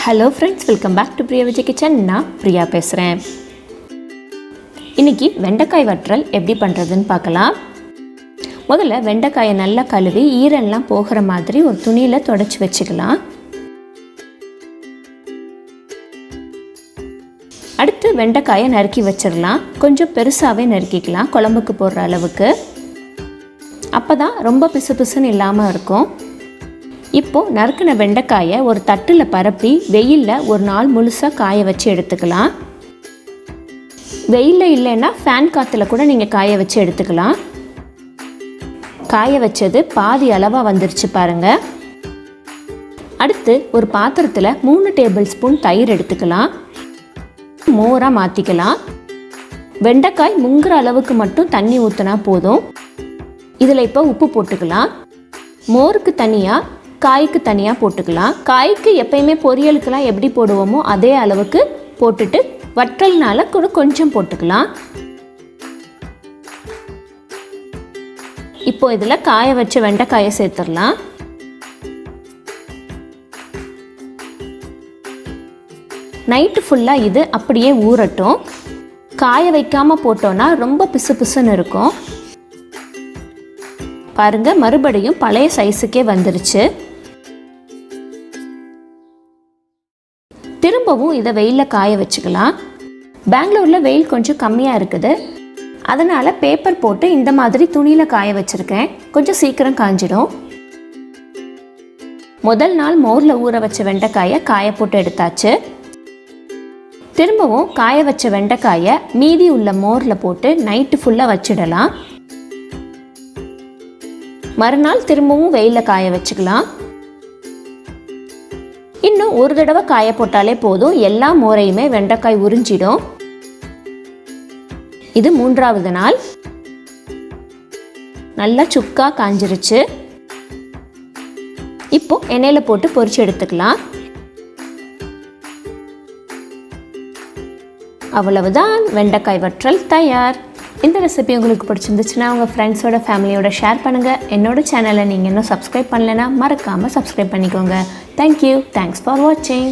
Hello friends, welcome back to Priya Vijay kitchen. நான் பிரியா பேசுகிறேன். இன்றைக்கி வெண்டைக்காய் வற்றல் எப்படி பண்ணுறதுன்னு பார்க்கலாம். முதல்ல வெண்டைக்காயை நல்லா கழுவி ஈரெல்லாம் போகிற மாதிரி ஒரு துணியில் துடைச்சி வச்சுக்கலாம். அடுத்து வெண்டைக்காயை நறுக்கி வச்சிடலாம். கொஞ்சம் பெருசாகவே நறுக்கிக்கலாம், குழம்புக்கு போடுற அளவுக்கு. அப்போ தான் ரொம்ப பிசு பிசுன்னு இல்லாமல் இருக்கும். இப்போது நறுக்கின வெண்டைக்காயை ஒரு தட்டில் பரப்பி வெயிலில் ஒரு நாள் முழுசாக காய வச்சு எடுத்துக்கலாம். வெயிலில் இல்லைன்னா ஃபேன் காற்றுல கூட நீங்கள் காய வச்சு எடுத்துக்கலாம். காய வச்சது பாதி அளவாக வந்துருச்சு பாருங்கள். அடுத்து ஒரு பாத்திரத்தில் 3 டேபிள் ஸ்பூன் தயிர் எடுத்துக்கலாம். மோராக மாற்றிக்கலாம். வெண்டைக்காய் முங்குற அளவுக்கு மட்டும் தண்ணி ஊற்றினா போதும். இதில் இப்போ உப்பு போட்டுக்கலாம். மோருக்கு தனியாக, காய்க்கு தனியாக போட்டுக்கலாம். காய்க்கு எப்பயுமே பொரியலுக்கெல்லாம் எப்படி போடுவோமோ அதே அளவுக்கு போட்டுட்டு வற்றல்னால கூட கொஞ்சம் போட்டுக்கலாம். இப்போ இதில் காய வச்ச வெண்டைக்காயை சேர்த்துடலாம். நைட்டு ஃபுல்லாக இது அப்படியே ஊறட்டும். காய வைக்காமல் போட்டோன்னா ரொம்ப பிசு பிசுன்னு இருக்கும். பாருங்கள், மறுபடியும் பழைய சைஸுக்கே வந்துருச்சு. திரும்பவும் இதை வெயிலில் காய வச்சுக்கலாம். பெங்களூரில் வெயில் கொஞ்சம் கம்மியாக இருக்குது, அதனால் பேப்பர் போட்டு இந்த மாதிரி துணியில் காய வச்சுருக்கேன். கொஞ்சம் சீக்கிரம் காஞ்சிடும். முதல் நாள் மோரில் ஊற வச்ச வெண்டைக்காயை காய போட்டு எடுத்தாச்சு. திரும்பவும் காய வச்ச வெண்டைக்காயை மீதி உள்ள மோரில் போட்டு நைட்டு ஃபுல்லாக வச்சிடலாம். மறுநாள் திரும்பவும் வெயிலில் காய வச்சுக்கலாம். இன்னும் ஒரு தடவை காய போட்டாலே போதும், எல்லா மோரையுமே வெண்டைக்காய் உறிஞ்சிடும். இது 3வது நாள். நல்லா சுக்கா காஞ்சிருச்சு. இப்போ எண்ணெயில் போட்டு பொரிச்சு எடுத்துக்கலாம். அவ்வளவுதான், வெண்டைக்காய் வற்றல் தயார். இந்த ரெசிபி உங்களுக்கு பிடிச்சிருந்துச்சுன்னா உங்கள் ஃப்ரெண்ட்ஸோட ஃபேமிலியோட ஷேர் பண்ணுங்கள். என்னோட சேனலை நீங்கள் இன்னும் சப்ஸ்கிரைப் பண்ணலைன்னா மறக்காமல் சப்ஸ்கிரைப் பண்ணிக்கோங்க. தேங்க்யூ. தேங்க்ஸ் ஃபார் வாட்சிங்.